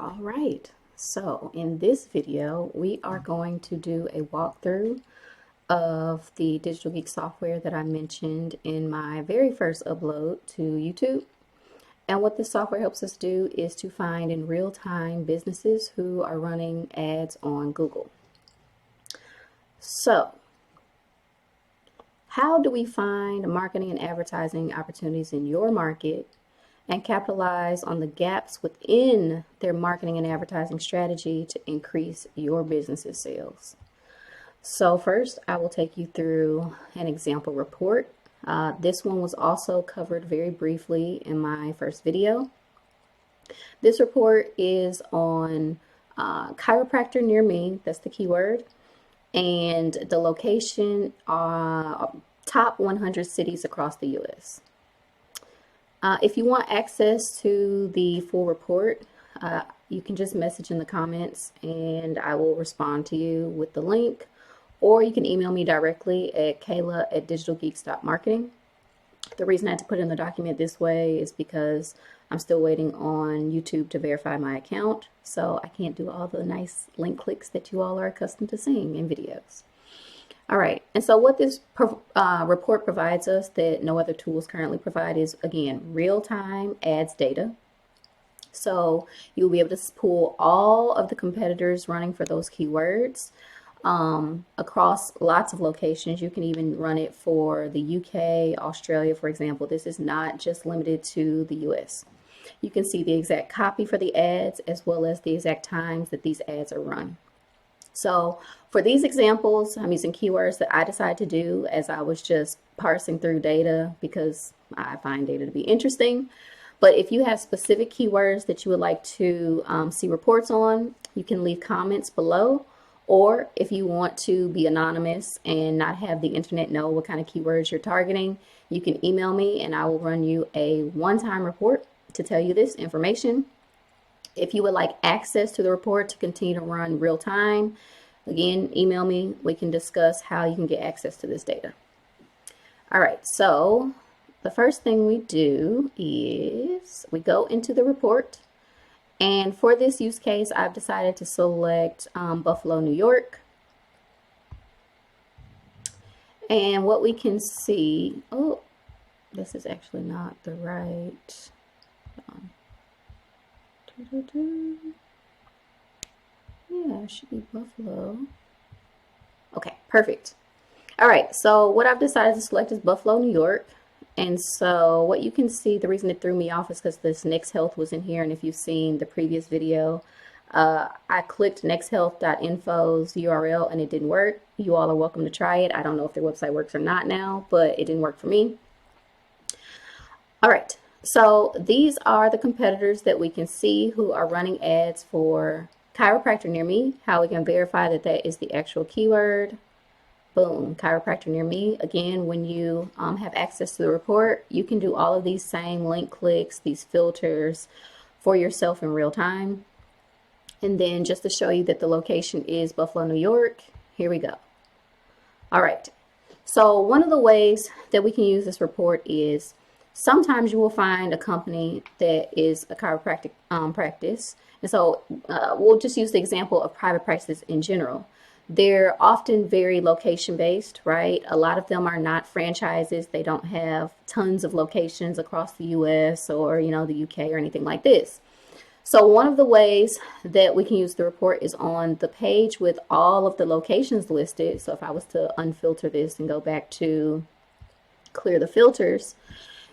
All right, so in this video, we are going to do a walkthrough of the Digital Geek software that I mentioned in my very first upload to YouTube. And what this software helps us do is to find in real time businesses who are running ads on Google. So, how do we find marketing and advertising opportunities in your market and capitalize on the gaps within their marketing and advertising strategy to increase your business's sales? So first, I will take you through an example report. This one was also covered very briefly in my first video. This report is on chiropractor near me, that's the keyword, and the location, top 100 cities across the US. If you want access to the full report, you can just message in the comments and I will respond to you with the link, or you can email me directly at kayla@digitalgeeks.marketing. The reason I had to put in the document this way is because I'm still waiting on YouTube to verify my account, so I can't do all the nice link clicks that you all are accustomed to seeing in videos. All right, and so what this report provides us that no other tools currently provide is, again, real-time ads data. So you'll be able to pull all of the competitors running for those keywords across lots of locations. You can even run it for the UK, Australia, for example. This is not just limited to the US. You can see the exact copy for the ads as well as the exact times that these ads are run. So for these examples, I'm using keywords that I decided to do as I was just parsing through data because I find data to be interesting. But if you have specific keywords that you would like to see reports on, you can leave comments below. Or if you want to be anonymous and not have the internet know what kind of keywords you're targeting, you can email me and I will run you a one-time report to tell you this information. If you would like access to the report to continue to run real time, again, email me. We can discuss how you can get access to this data. All right, so the first thing we do is we go into the report. And for this use case, I've decided to select Buffalo, New York. And what we can see, oh, this is actually not the right. Yeah, it should be Buffalo. Okay, perfect. All right, so what I've decided to select is Buffalo, New York. And so what you can see, the reason it threw me off is because this Next Health was in here. And if you've seen the previous video, I clicked nexthealth.info's URL and it didn't work. You all are welcome to try it. I don't know if their website works or not now, but it didn't work for me. All right. So these are the competitors that we can see who are running ads for chiropractor near me. How we can verify that that is the actual keyword. Boom, chiropractor near me. Again, when you have access to the report, you can do all of these same link clicks, these filters for yourself in real time. And then just to show you that the location is Buffalo, New York, here we go. All right. So one of the ways that we can use this report is sometimes you will find a company that is a chiropractic practice. And so we'll just use the example of private practices in general. They're often very location based, right? A lot of them are not franchises. They don't have tons of locations across the US or, you know, the UK or anything like this. So one of the ways that we can use the report is on the page with all of the locations listed. So if I was to unfilter this and go back to clear the filters,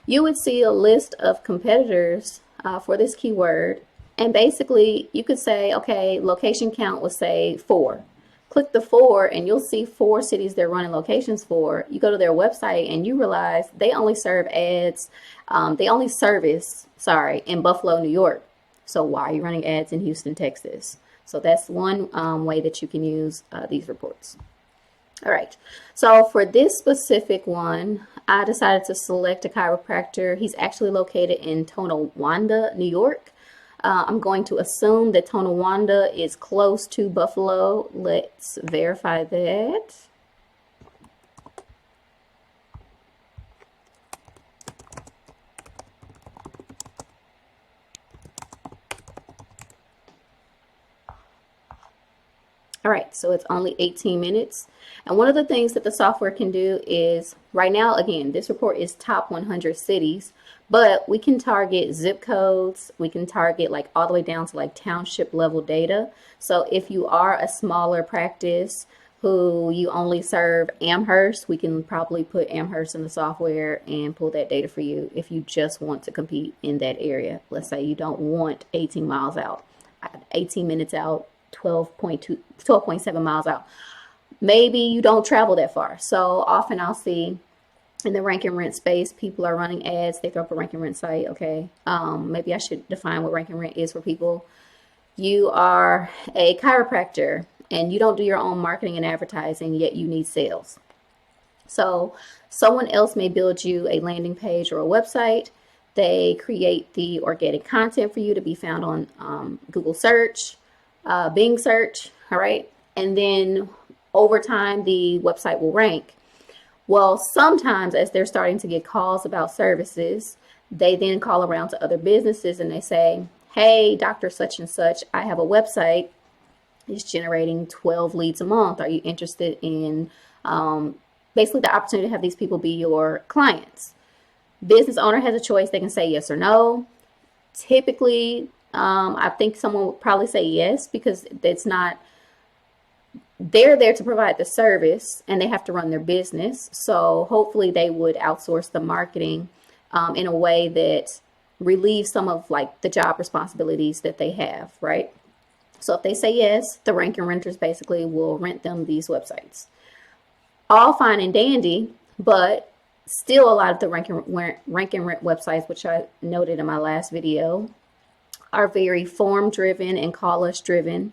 you would see a list of competitors for this keyword. And basically you could say, okay, location count was say 4. Click the 4 and you'll see 4 cities they're running locations for. You go to their website and you realize they only serve ads, they only service, in Buffalo, New York. So why are you running ads in Houston, Texas? So that's one way that you can use these reports. All right, so for this specific one, I decided to select a chiropractor. He's actually located in Tonawanda, New York. I'm going to assume that Tonawanda is close to Buffalo. Let's verify that. All right, so it's only 18 minutes. And one of the things that the software can do is, right now, again, this report is top 100 cities, but we can target zip codes. We can target like all the way down to like township level data. So if you are a smaller practice who you only serve Amherst, we can probably put Amherst in the software and pull that data for you if you just want to compete in that area. Let's say you don't want 18 miles out, 18 minutes out, 12.7 miles out. Maybe you don't travel that far. So often I'll see in the rank and rent space, people are running ads. They throw up a rank and rent site. Okay. Maybe I should define what rank and rent is for people. You are a chiropractor and you don't do your own marketing and advertising, yet you need sales. So someone else may build you a landing page or a website. They create the organic content for you to be found on Google search, Bing search, all right? And then over time, the website will rank. Well, sometimes as they're starting to get calls about services, they then call around to other businesses and they say, hey, Dr. Such and Such, I have a website. It's generating 12 leads a month. Are you interested in basically the opportunity to have these people be your clients? Business owner has a choice. They can say yes or no. Typically, I think someone would probably say yes because it's not, they're there to provide the service and they have to run their business. So hopefully they would outsource the marketing in a way that relieves some of like the job responsibilities that they have, right? So if they say yes, the rank and renters basically will rent them these websites. All fine and dandy, but still a lot of the rank and rent websites, which I noted in my last video, are very form driven and call us driven.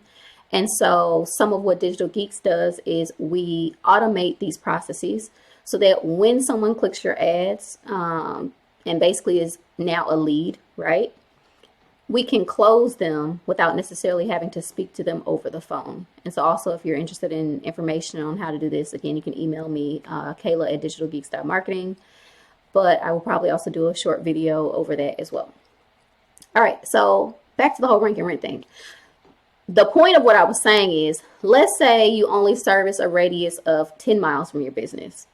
And so some of what Digital Geeks does is we automate these processes so that when someone clicks your ads and basically is now a lead, right? We can close them without necessarily having to speak to them over the phone. And so also if you're interested in information on how to do this, again, you can email me, Kayla at digitalgeeks.marketing, but I will probably also do a short video over that as well. All right, so back to the whole rank and rent thing. The point of what I was saying is, let's say you only service a radius of 10 miles from your business.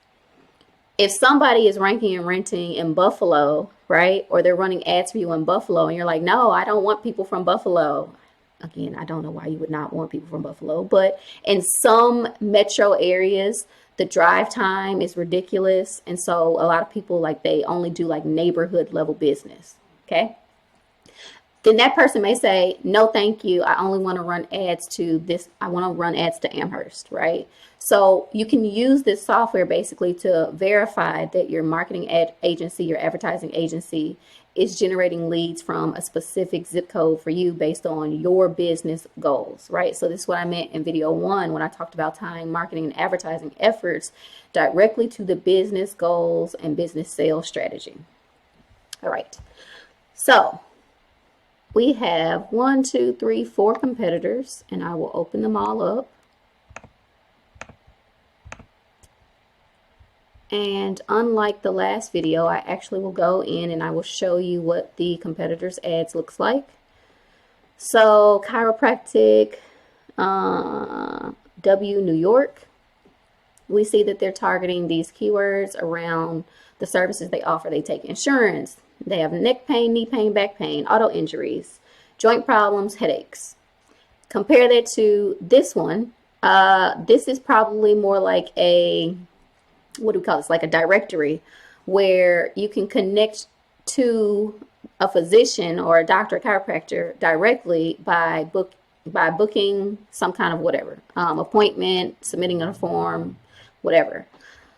If somebody is ranking and renting in Buffalo, right, or they're running ads for you in Buffalo, and you're like, no, I don't want people from Buffalo. Again, I don't know why you would not want people from Buffalo, but in some metro areas, the drive time is ridiculous. And so a lot of people, like, they only do like neighborhood level business, okay? Then that person may say, no, thank you. I only want to run ads to this. I want to run ads to Amherst, right? So you can use this software basically to verify that your marketing agency, your advertising agency is generating leads from a specific zip code for you based on your business goals, right? So this is what I meant in video 1 when I talked about tying marketing and advertising efforts directly to the business goals and business sales strategy. All right. So we have 1, 2, 3, 4 competitors, and I will open them all up. And unlike the last video, I actually will go in and I will show you what the competitors' ads looks like. So Chiropractic, W New York, we see that they're targeting these keywords around the services they offer. They take insurance. They have neck pain, knee pain, back pain, auto injuries, joint problems, headaches. Compare that to this one. This is probably more like a, what do we call this? Like a directory where you can connect to a physician or a doctor, a chiropractor directly by booking some kind of whatever, appointment, submitting a form, whatever.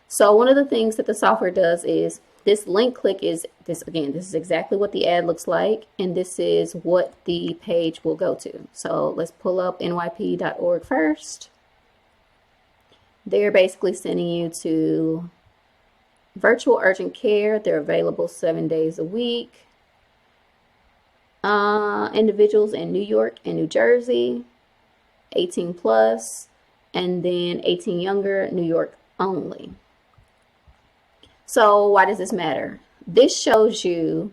So one of the things that the software does is this link click is this, again, this is exactly what the ad looks like, and this is what the page will go to. So let's pull up nyp.org first. They're basically sending you to virtual urgent care. They're available 7 days a week. Individuals in New York and New Jersey, 18 plus, and then 18 younger, New York only. So why does this matter? This shows you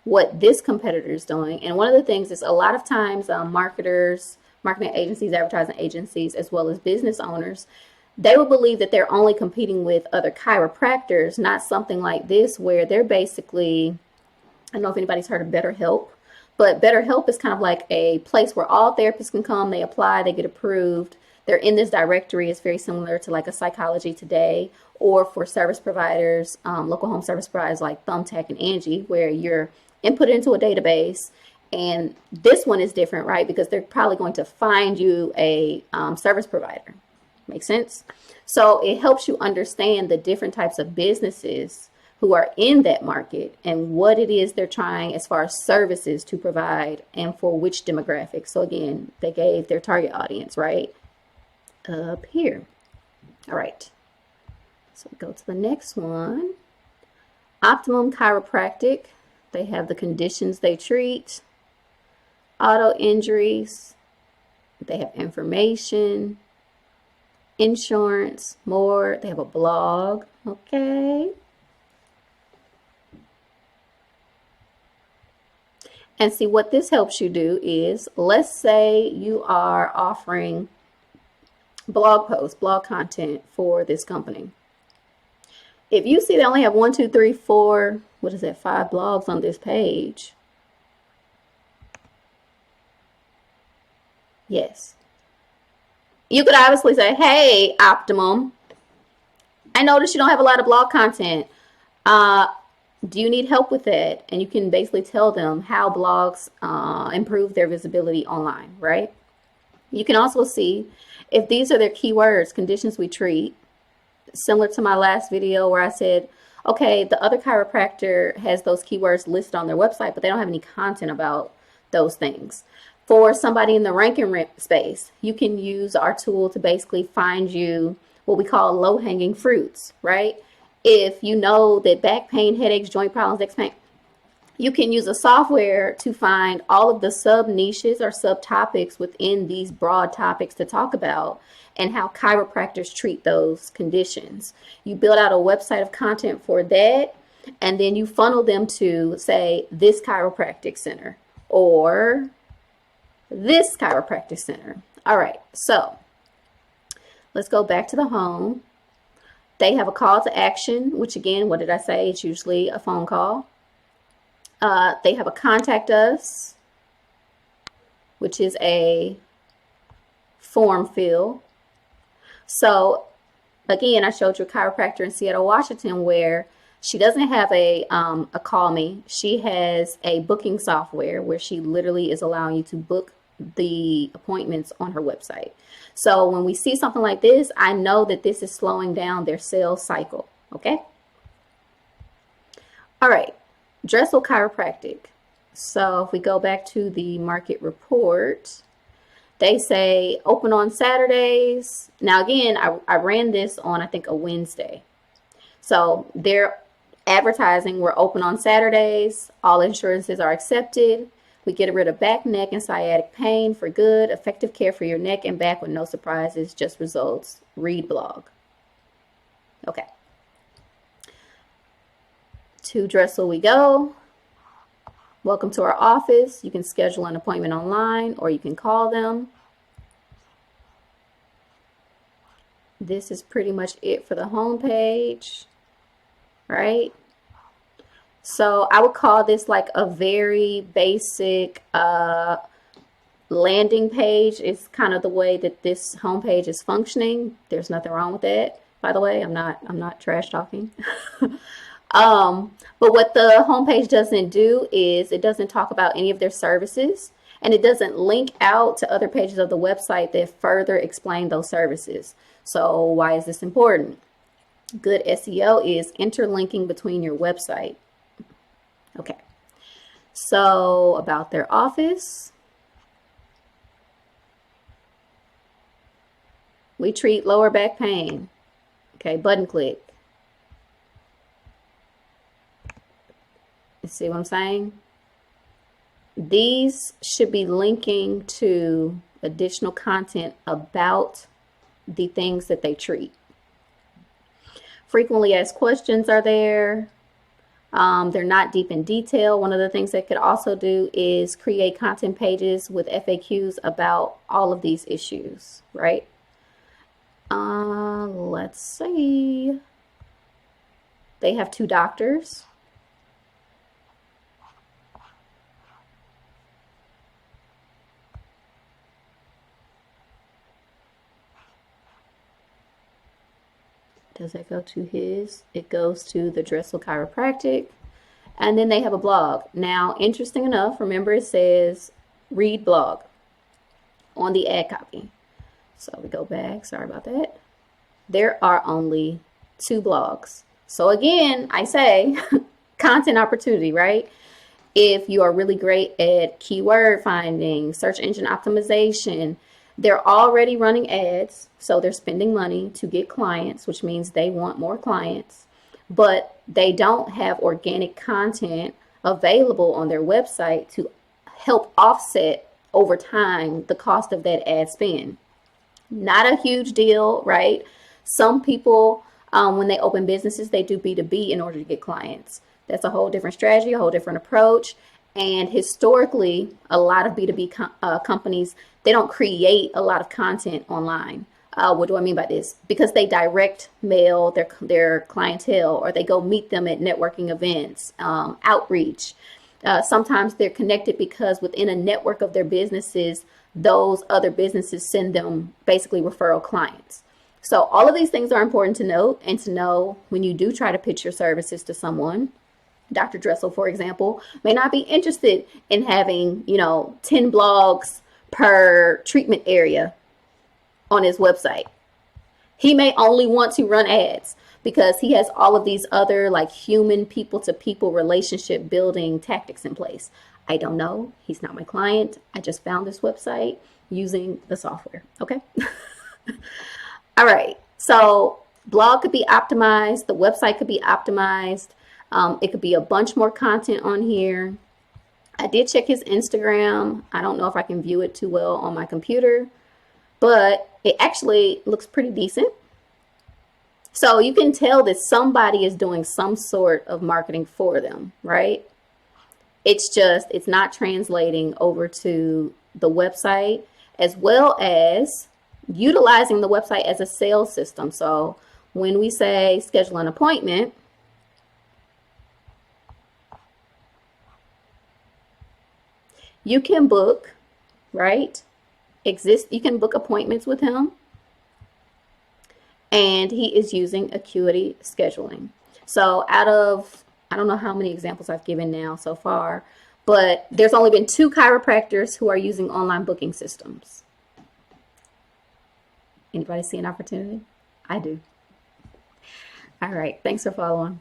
what this competitor is doing. And one of the things is a lot of times marketers marketing agencies, advertising agencies, as well as business owners, they will believe that they're only competing with other chiropractors, not something like this where they're basically, I don't know if anybody's heard of BetterHelp, but BetterHelp is kind of like a place where all therapists can come, they apply, they get approved. They're in this directory. It's very similar to like a Psychology Today, or for service providers, local home service providers like Thumbtack and Angie, where you're input into a database. And this one is different, right? Because they're probably going to find you a service provider. Make sense? So it helps you understand the different types of businesses who are in that market and what it is they're trying as far as services to provide and for which demographic. So again, they gave their target audience right up here. All right. So we go to the next one. Optimum Chiropractic. They have the conditions they treat, auto injuries. They have information, insurance, more. They have a blog. Okay. And see, what this helps you do is, let's say you are offering blog posts, blog content for this company. If you see they only have 1, 2, 3, 4, what is that, 5 blogs on this page. Yes. You could obviously say, hey, Optimum, I noticed you don't have a lot of blog content. Do you need help with that? And you can basically tell them how blogs improve their visibility online, right? You can also see if these are their keywords, conditions we treat, similar to my last video where I said, okay, the other chiropractor has those keywords listed on their website, but they don't have any content about those things. For somebody in the ranking space, you can use our tool to basically find you what we call low-hanging fruits, right? If you know that back pain, headaches, joint problems, neck pain, you can use a software to find all of the sub niches or subtopics within these broad topics to talk about and how chiropractors treat those conditions. You build out a website of content for that, and then you funnel them to, say, this chiropractic center or this chiropractic center. All right, so let's go back to the home. They have a call to action, which again, what did I say? It's usually a phone call. They have a contact us, which is a form fill. So again, I showed you a chiropractor in Seattle, Washington, where she doesn't have a call me. She has a booking software where she literally is allowing you to book the appointments on her website. So when we see something like this, I know that this is slowing down their sales cycle. Okay. All right. Dressel Chiropractic. So if we go back to the market report, they say open on Saturdays. Now again, I ran this on, I think, a Wednesday. So they're advertising we're open on Saturdays. All insurances are accepted. We get rid of back, neck, and sciatic pain for good. Effective care for your neck and back with no surprises, just results. Read blog. Okay. To Dressel we go. Welcome to our office. You can schedule an appointment online or you can call them. This is pretty much it for the home page, right? So I would call this like a very basic landing page. It's kind of the way that this homepage is functioning. There's nothing wrong with that. By the way, I'm not trash talking. But what the homepage doesn't do is it doesn't talk about any of their services, and it doesn't link out to other pages of the website that further explain those services. So why is this important? Good SEO is interlinking between your website. Okay, so about their office. We treat lower back pain. Okay, button click. You see what I'm saying? These should be linking to additional content about the things that they treat. Frequently asked questions are there. They're not deep in detail. One of the things they could also do is create content pages with FAQs about all of these issues, right? Let's see. They have 2 doctors. Does that go to his? It goes to the Dressel Chiropractic. And then they have a blog. Now, interesting enough, remember it says read blog on the ad copy. So we go back. Sorry about that. There are only 2 blogs. So again, I say content opportunity, right? If you are really great at keyword finding, search engine optimization, they're already running ads, so they're spending money to get clients, which means they want more clients, but they don't have organic content available on their website to help offset over time the cost of that ad spend. Not a huge deal, right? Some people, when they open businesses, they do B2B in order to get clients. That's a whole different strategy, a whole different approach. And historically, a lot of B2B companies, they don't create a lot of content online. What do I mean by this? Because they direct mail their clientele, or they go meet them at networking events, outreach. Sometimes they're connected because within a network of their businesses, those other businesses send them basically referral clients. So all of these things are important to note, and to know when you do try to pitch your services to someone. Dr. Dressel, for example, may not be interested in having, 10 blogs per treatment area on his website. He may only want to run ads because he has all of these other like human people to people relationship building tactics in place. I don't know. He's not my client. I just found this website using the software. Okay. All right. So blog could be optimized. The website could be optimized. It could be a bunch more content on here. I did check his Instagram. I don't know if I can view it too well on my computer, but it actually looks pretty decent. So you can tell that somebody is doing some sort of marketing for them, right? It's not translating over to the website, as well as utilizing the website as a sales system. So when we say schedule an appointment, you can book, right? You can book appointments with him, and he is using Acuity scheduling. So out of, I don't know how many examples I've given now so far, but there's only been 2 chiropractors who are using online booking systems. Anybody see an opportunity? I do. All right. Thanks for following.